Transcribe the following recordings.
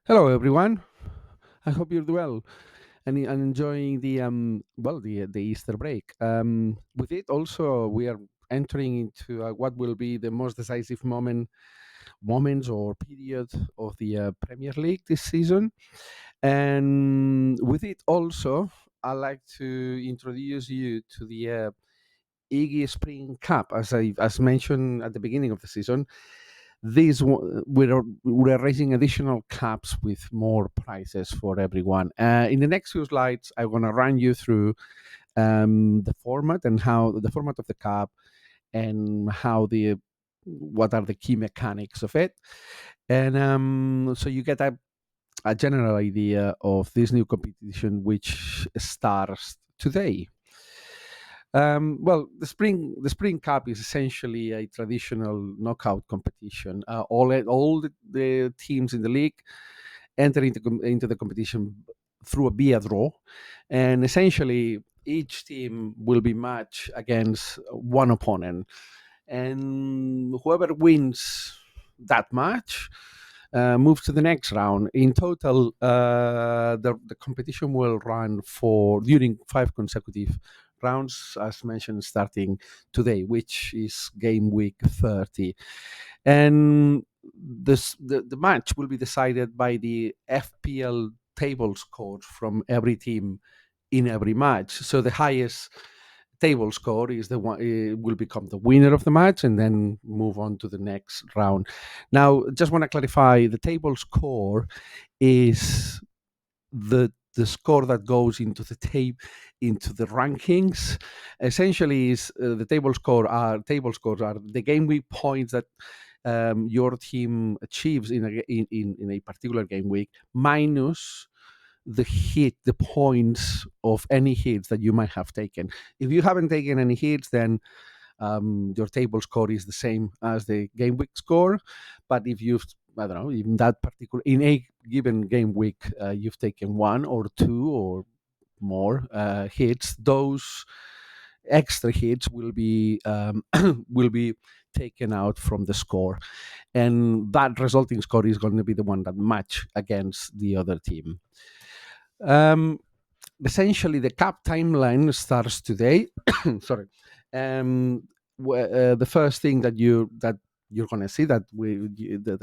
Hello, everyone. I hope you're well and enjoying the Easter break. With it, also we are entering into what will be the most decisive moments or period of the Premier League this season. And with it, also, I'd like to introduce you to the IGGY Spring Cup, as mentioned at the beginning of the season. We're raising additional caps with more prizes for everyone. In the next few slides, I'm going to run you through the format and how the format of the cap and how the what are the key mechanics of it, and so you get a general idea of this new competition, which starts today. Well, the Spring Cup is essentially a traditional knockout competition. All the teams in the league enter into the competition through a beer draw, and essentially each team will be matched against one opponent, and whoever wins that match moves to the next round. In total, the competition will run for during 5 consecutive rounds, as mentioned, starting today, which is game week 30. And the match will be decided by the FPL table scores from every team in every match. So the highest table score is the one will become the winner of the match and then move on to the next round. Now, just want to clarify: the table score is the score that goes into the tape into the rankings. Essentially, is the table scores are the game week points that your team achieves in a particular game week minus the points of any hits that you might have taken. If you haven't taken any hits, then your table score is the same as the game week score. But if you've, I don't know, in a given game week, you've taken one or two or more hits, those extra hits will be will be taken out from the score, and that resulting score is going to be the one that match against the other team. Um, Essentially, the cap timeline starts today. Sorry. The first thing that you're going to see that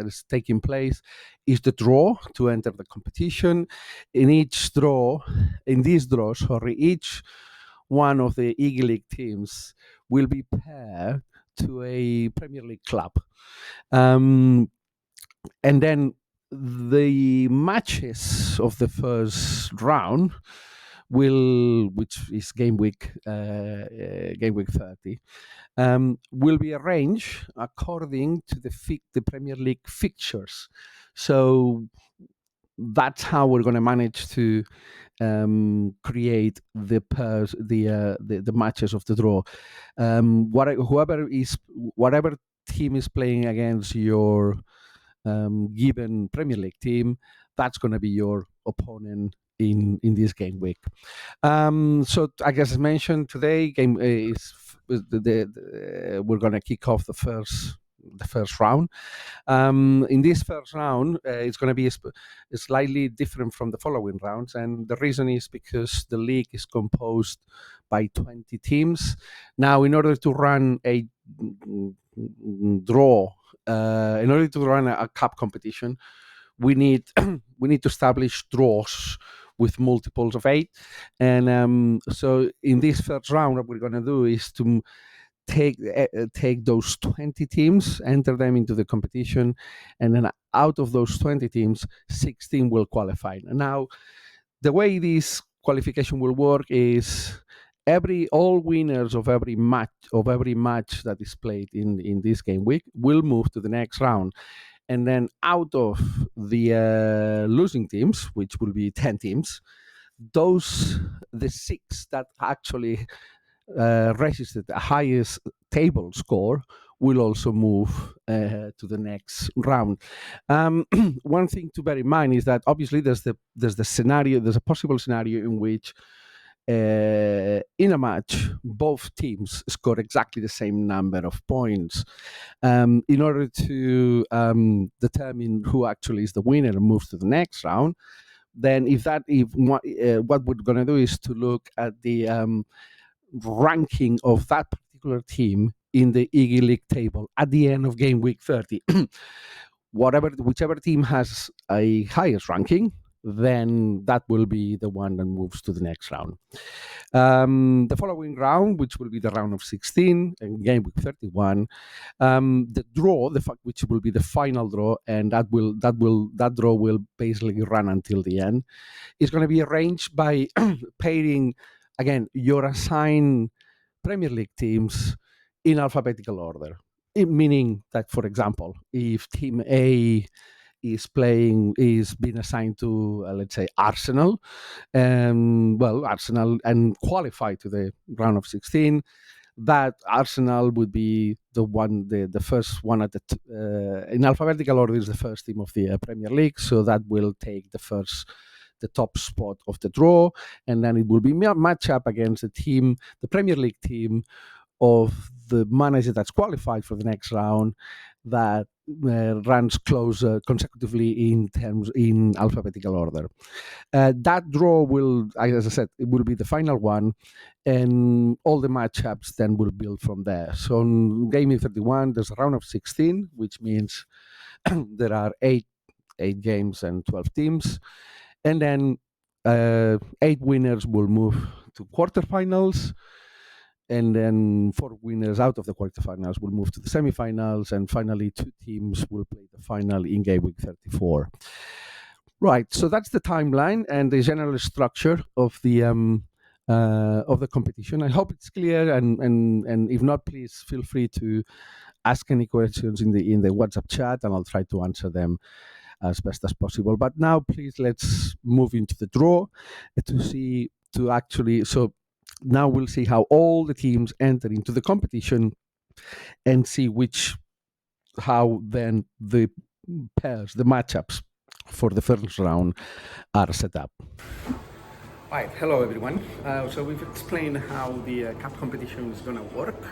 is taking place is the draw to enter the competition. In these draws, sorry, each one of the IGGY League teams will be paired to a Premier League club. Um, and then the matches of the first round, which is game week 30, will be arranged according to the Premier League fixtures. So that's how we're going to manage to create the matches of the draw. Whatever team is playing against your given Premier League team, that's going to be your opponent in this game week. So I guess as mentioned today, game is we're going to kick off the first round. In this first round, it's going to be slightly different from the following rounds, and the reason is because the league is composed by 20 teams. Now, in order to run a draw, in order to run a cup competition, we need we need to establish draws with multiples of 8, and so in this first round, what we're going to do is to take those 20 teams, enter them into the competition, and then out of those 20 teams, 16 will qualify. Now, the way this qualification will work is all winners of every match that is played in this game week will move to the next round, and then out of the losing teams, which will be 10 teams, the 6 that actually registered the highest table score will also move to the next round. One thing to bear in mind is that obviously there's a possible scenario in which in a match, both teams score exactly the same number of points. In order to determine who actually is the winner and moves to the next round, then what we're going to do is to look at the ranking of that particular team in the IGGY League table at the end of game week 30. Whichever team has a highest ranking, then that will be the one that moves to the next round. The following round, which will be the round of 16 and game week 31, the draw, which will be the final draw, and that draw will basically run until the end, is going to be arranged by pairing again your assigned Premier League teams in alphabetical order. Meaning that, for example, if Team A is being assigned to, let's say, Arsenal, Arsenal and qualify to the round of 16, that Arsenal would be the first one at in alphabetical order is the first team of the Premier League, so that will take the top spot of the draw, and then it will be match up against the Premier League team of the manager that's qualified for the next round that runs closer consecutively in alphabetical order. That draw will, as I said, it will be the final one, and all the matchups then will build from there. So in game 31, there's a round of 16, which means there are eight games and 12 teams, and then 8 winners will move to quarterfinals, and then 4 winners out of the quarterfinals will move to the semifinals, and finally 2 teams will play the final in game week 34. Right, so that's the timeline and the general structure of the competition. I hope it's clear, and if not, please feel free to ask any questions in the WhatsApp chat, and I'll try to answer them as best as possible. But now, please, let's move into the draw So now we'll see how all the teams enter into the competition and see how then the pairs, the matchups for the first round are set up. Right, hello everyone. So we've explained how the cup competition is going to work,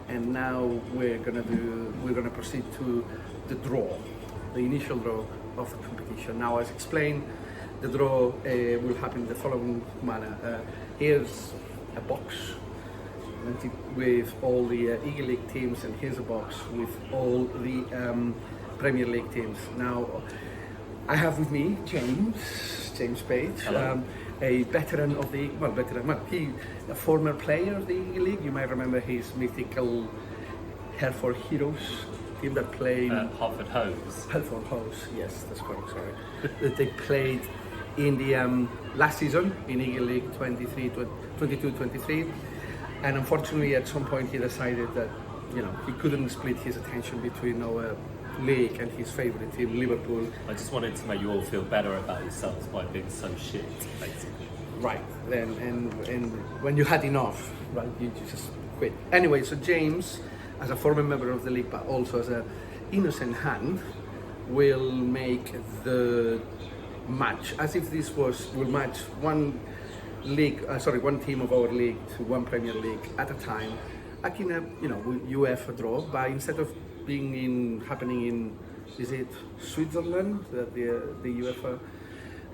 and now we're going to proceed to the draw, the initial draw of the competition. Now, as explained, the draw will happen in the following manner. Here's a box with all the IGGY League teams, and here's a box with all the Premier League teams. Now, I have with me James Page, a veteran of the a former player of the IGGY League. You might remember his mythical Hertford Heroes team that played Hertford Hoes. Hertford Hoes, yes, that's correct. Sorry, that they played in the last season in IGGY League 22-23, and unfortunately at some point he decided that he couldn't split his attention between our league and his favourite team, Liverpool. I just wanted to make you all feel better about yourselves by being so shit, basically. Right, then and when you had enough, right, you just quit. Anyway, so James, as a former member of the league but also as an innocent hand, will make the match as if will match one team of our league to one Premier League at a time, like in a UEFA draw, but instead of happening in, is it Switzerland that the UEFA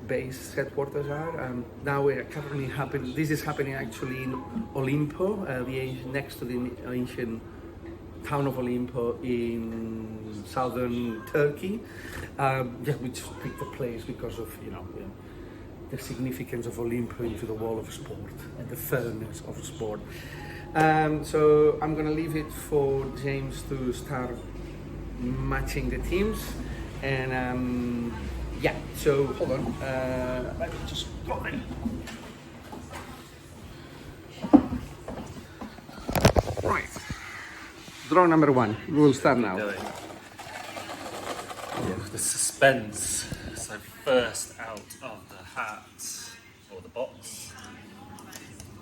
base headquarters are? Now we're currently this is happening actually in Olimpo, next to the ancient town of Olimpo in southern Turkey, which picked the place because of the significance of Olimpo into the world of sport and the fairness of sport. So I'm going to leave it for James to start matching the teams, and so hold on, let me just go in. Right, draw number 1, we'll start now. The suspense. So first out of the hat, or the box,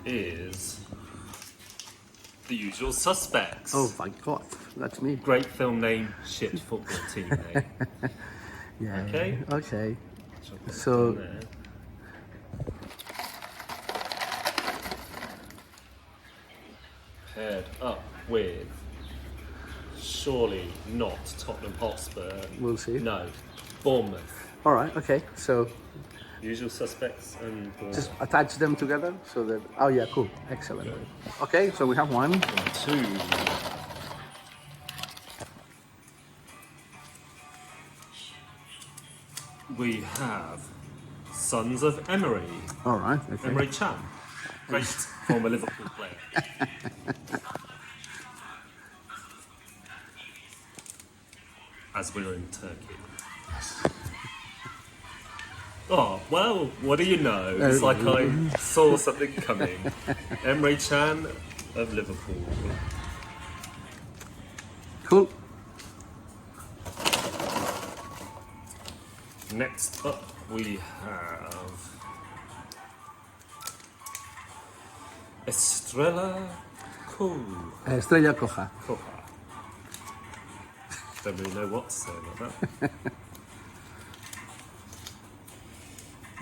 is the usual suspects. Oh my God, that's me. Great film name, shit football team name. Yeah. Okay. So paired up with, surely not Tottenham Hotspur. We'll see. No, Bournemouth. All right. Okay. So Usual suspects and Bournemouth. just attach them together so that. Oh yeah. Cool. Excellent. Okay. So we have 1. And 2. We have Sons of Emery. All right. Okay. Emery Chan, great former Liverpool player. As we're in Turkey. Oh, well, what do you know? It's like I saw something coming. Emre Can of Liverpool. Cool. Next up, we have Estrella Estrella Coja. Coja. Don't really know what to say about that.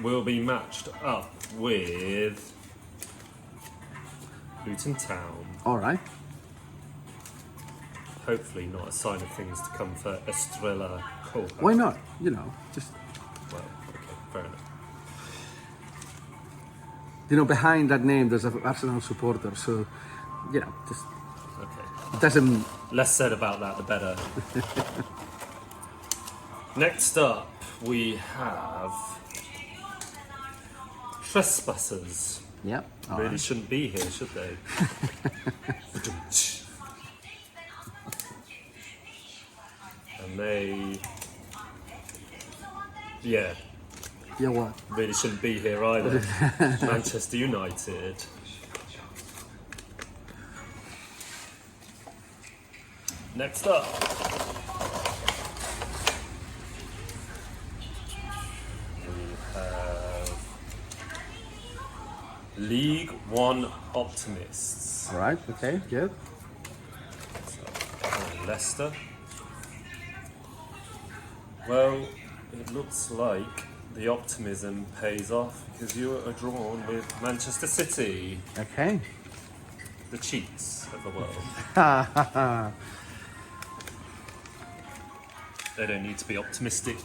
Will be matched up with Luton Town. All right. Hopefully not a sign of things to come for Estrella Coja. Why not? You know, just Well, okay, fair enough. behind that name there's an Arsenal supporter, so just Okay. it doesn't. Less said about that, the better. Next up, we have Trespassers. Yeah. All Really right. shouldn't be here, should they? And they, yeah, Yeah. What? really shouldn't be here either. Manchester United. Next up, we have League One Optimists. All right. Okay. Good. Leicester. Well, it looks like the optimism pays off because you are drawn with Manchester City, Okay. the cheats of the world. They don't need to be optimistic.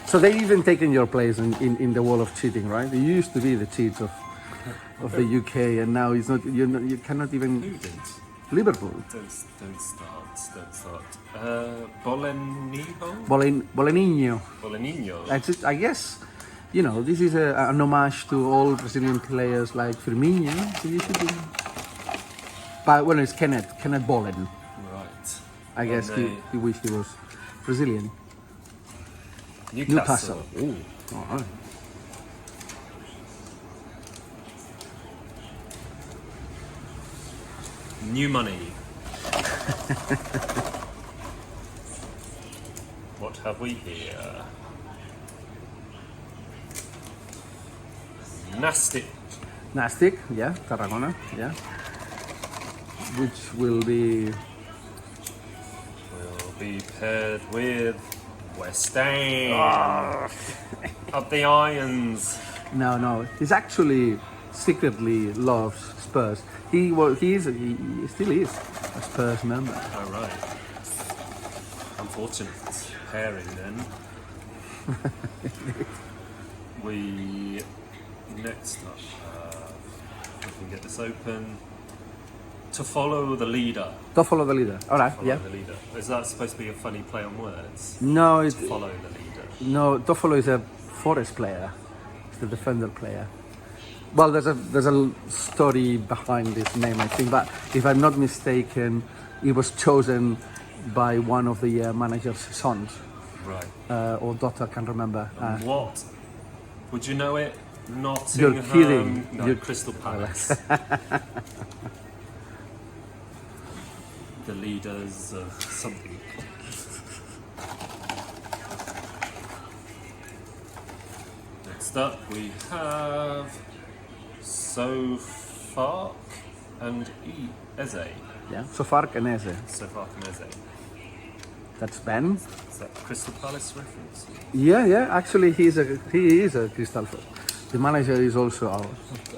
So they even taken your place in the wall of cheating, right? They used to be the cheats of the UK, and now it's not. You cannot even. Who did? Liverpool. Don't start. Bolenino? Boleninho. Bolenino. I guess, this is an homage to all Brazilian players like Firmino. So you should be. But it's Kenneth Bolen. Right. I guess And he wished he was Brazilian. Newcastle. Ooh, all right. New money. What have we here? Nastic. Nastic, yeah, Tarragona, yeah. Which will be. Will be paired with West Ham. Up the irons. No. He's actually secretly loves Spurs. He still is a Spurs member. Oh, right. Unfortunate pairing then. We next up if we can get this open. To follow the leader. To follow the leader. All right, Follow yeah. the leader. Is that supposed to be a funny play on words? No, To follow the leader. no. Toffolo is a Forest player. It's the defender player. Well, there's a story behind this name, I think. But if I'm not mistaken, it was chosen by one of the manager's sons Right. or daughter. I can't remember. What? Would you know it? Nottingham. You're kidding. No, Crystal Palace. The leaders of something. Next up, we have Sofark and Eze. Yeah. Sofark and Eze. Sofark and Eze. That's Ben. Is that Crystal Palace reference? Yeah. Actually, he is a Crystal The manager is also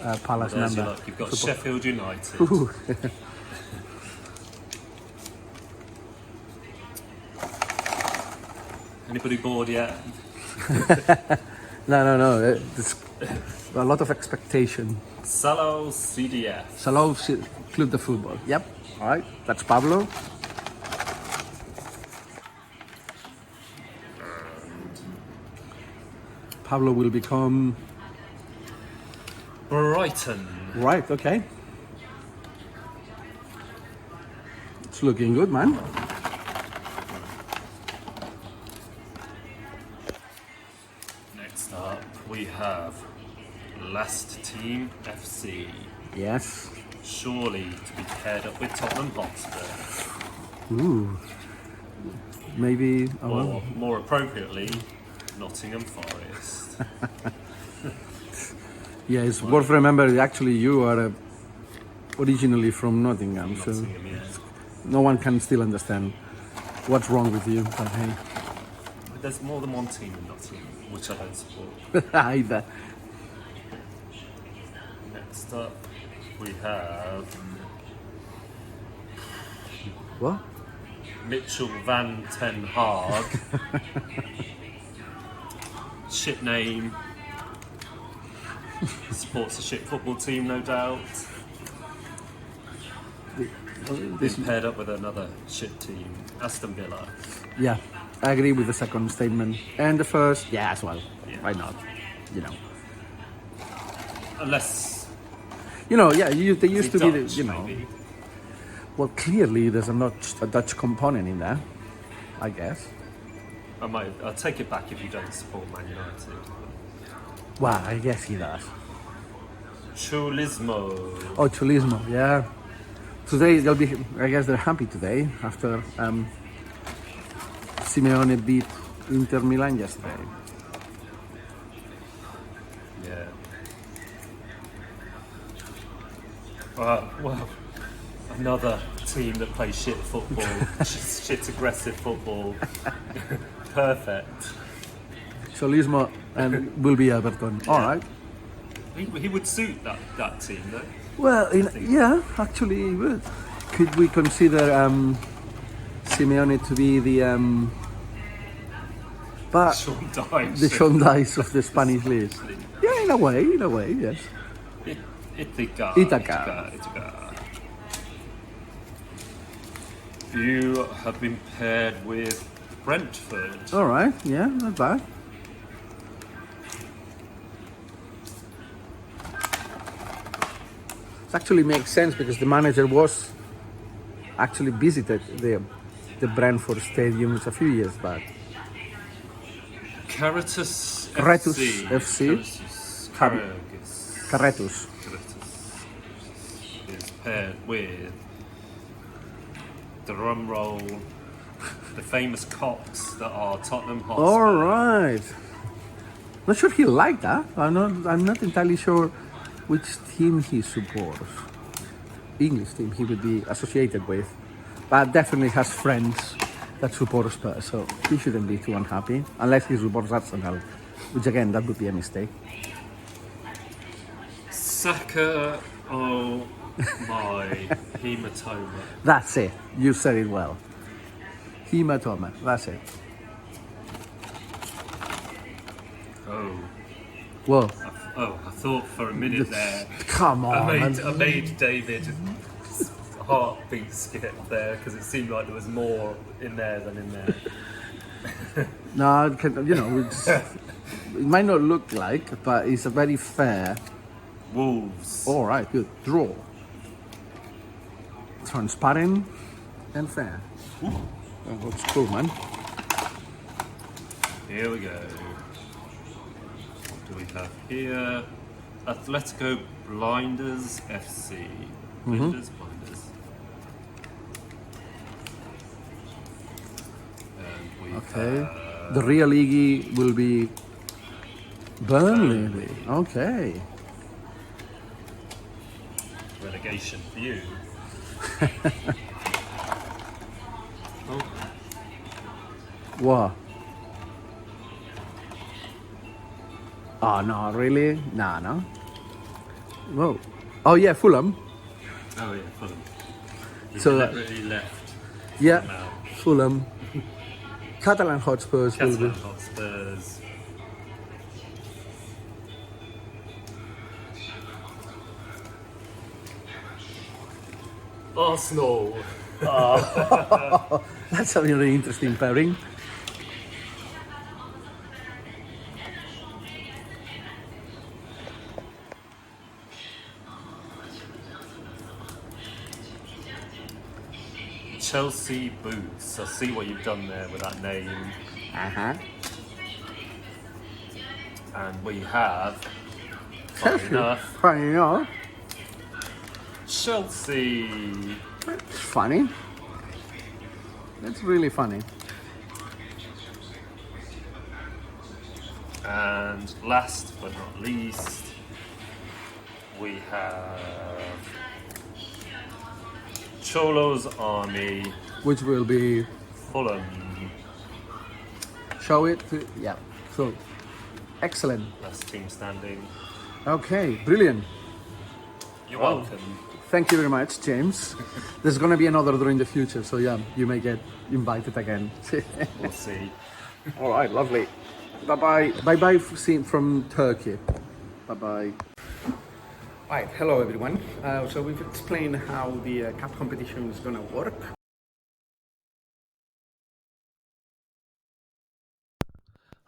a Palace There's your member. luck. You've got Sheffield United. Ooh. Anybody bored yet? No. There's a lot of expectation. Salou CDF. Salou Club de Football. Yep. All right. That's Pablo. Pablo will become. Brighton. Right. Okay. It's looking good, man. Next up, we have Last Team FC. Yes. Surely to be paired up with Tottenham Hotspur. Ooh. Maybe. Or more appropriately, Nottingham Forest. Yeah, it's worth remembering. Actually, you are originally from Nottingham, so Nottingham, yeah. no one can still understand what's wrong with you. But hey, But there's more than one team in Nottingham, which I don't support. either. Next up, we have What? Mitchell Van Ten Hag. Shit name. Supports a shit football team, no doubt. He's paired up with another shit team, Aston Villa. Yeah, I agree with the second statement and the first. Yeah, as well. Yeah. Why not? You know. Unless Yeah. They used to be, Dutch, maybe. Well, clearly there's a Dutch component in there, I guess. I'll take it back if you don't support Man United. Well, I guess he does. Chulismo. Oh, Chulismo, yeah. Today I guess they're happy today after Simeone beat Inter Milan yesterday. Yeah. Well, another team that plays shit football, shit aggressive football. Perfect. Chulismo will be Everton. All right. He would suit that team, though. Well, yeah, actually he would. Could we consider Simeone to be the Sean Dyche. the Sean Dice of the Spanish league? Yeah, in a way, yes. Ithaca. You have been paired with Brentford. All right, yeah, not bad. It actually makes sense because the manager was actually visited the Brentford stadiums a few years back. Caritas Caritas FC. Carretus. Is paired with, drum roll, the famous Cops that are Tottenham Hotspur. All right. Not sure he liked that. I'm not entirely sure which team he supports. English team he would be associated with, but definitely has friends that support Spurs, so he shouldn't be too unhappy unless he supports Arsenal, which again that would be a mistake. Saka, oh my hematoma. That's it. You said it well. Hematoma. That's it. Oh, Well, I thought for a minute there. come on. I made David's heartbeat skip there because it seemed like there was more in there than in there. No, it might not look like, but it's a very fair. Wolves. All right, good draw. Transparent and fair. That looks cool, man. Here we go. What do we have here? Atletico Blinders FC. Blinders. And we Okay. have The real IGGY will be Burnley. Okay. relegation for you. Wow. Oh no, really? No. Whoa. Oh yeah, Fulham. Oh yeah, Fulham. He So deliberately left yeah, Fulham out. Fulham. Catalan Hotspurs will be. Catalan Hotspurs. Arsenal. That's a really interesting pairing. Chelsea Boots. I see what you've done there with that name. Uh-huh. And we have, funny enough, Funny, you know. Chelsea. It's funny. That's really funny. And last but not least, we have Cholo's Army, Which will be Fulham. show it. Yeah. So excellent. That's team standing. Okay, brilliant. You're Wow. welcome. Thank you very much, James. There's gonna be another draw in the future, so yeah, you may get invited again. We'll see. All right, lovely. Bye bye. Bye bye from Turkey. Bye bye. Right, hello everyone. So we've explained how the cup competition is gonna work.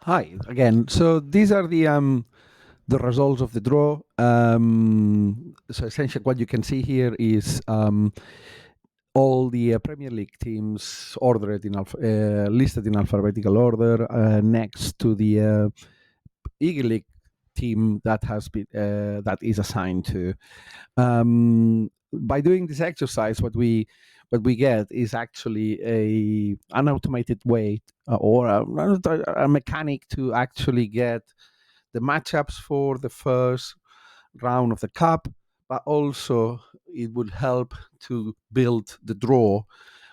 Hi again. So these are the results of the draw. So essentially, what you can see here is all the Premier League teams ordered in listed in alphabetical order next to the IGGY League team that has been that is assigned to. By doing this exercise, what we get is actually an automated way or a mechanic to actually get the matchups for the first round of the cup, but also it would help to build the draw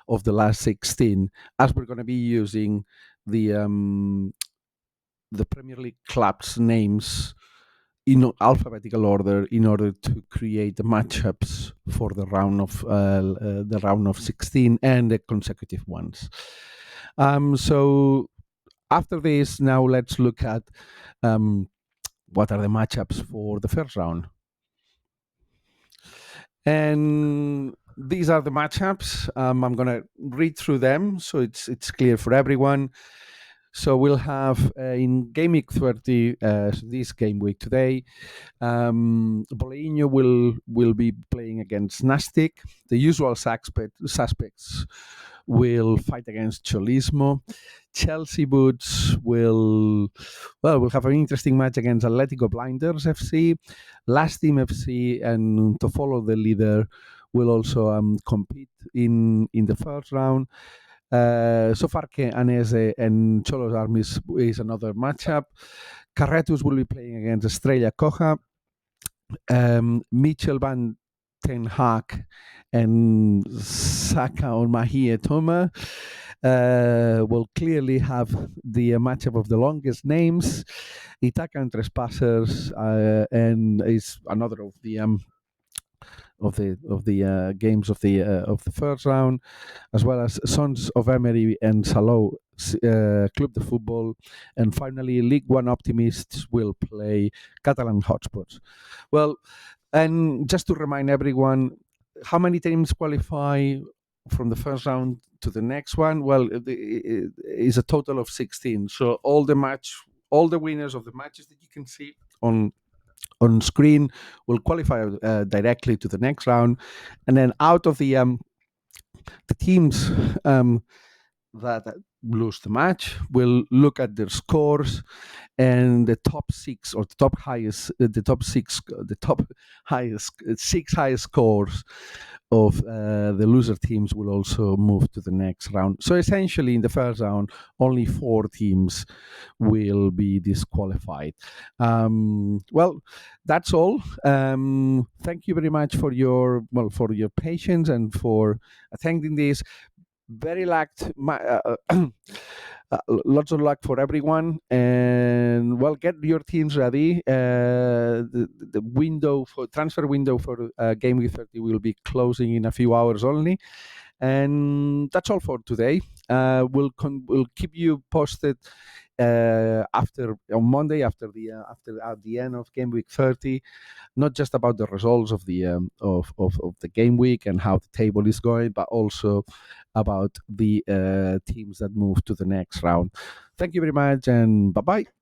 of the last 16, as we're going to be using the Premier League clubs' names in alphabetical order in order to create the matchups for the round of 16 and the consecutive ones. So after this, now let's look at what are the matchups for the first round. And these are the matchups. I'm going to read through them so it's clear for everyone. So we'll have in game week 30, this game week today, Boleino will be playing against Nastic. The usual suspects will fight against Cholismo. Chelsea Boots will have an interesting match against Atletico Blinders FC. Last Team FC, and to follow the leader, will also compete in the first round. Sofarque Anese and Cholos Armies is another matchup. Carretus will be playing against Estrella Coja. Mitchell Van Ten Hag and Saka or Mahia Toma will clearly have the matchup of the longest names. Itaka and Trespassers and is another of the games of the first round, as well as Sons of Emery and Salou Club de Football, and finally League One Optimists will play Catalan Hotspots. Well, and just to remind everyone, how many teams qualify from the first round to the next one? Well, it is a total of 16. So all the winners of the matches that you can see on screen will qualify directly to the next round, and then out of the teams that lose the match will look at their scores, and the top six or the top six highest scores of the loser teams will also move to the next round. So essentially, in the first round, only 4 teams will be disqualified. Well, that's all. Thank you very much for your patience and for attending this. Very Lots of luck for everyone, and well, get your teams ready. The window for transfer window for Game Week 30 will be closing in a few hours only, and that's all for today. We'll keep you posted after on Monday after at the end of Game Week 30, not just about the results of the of the game week and how the table is going, but also about the teams that move to the next round. Thank you very much, and bye bye.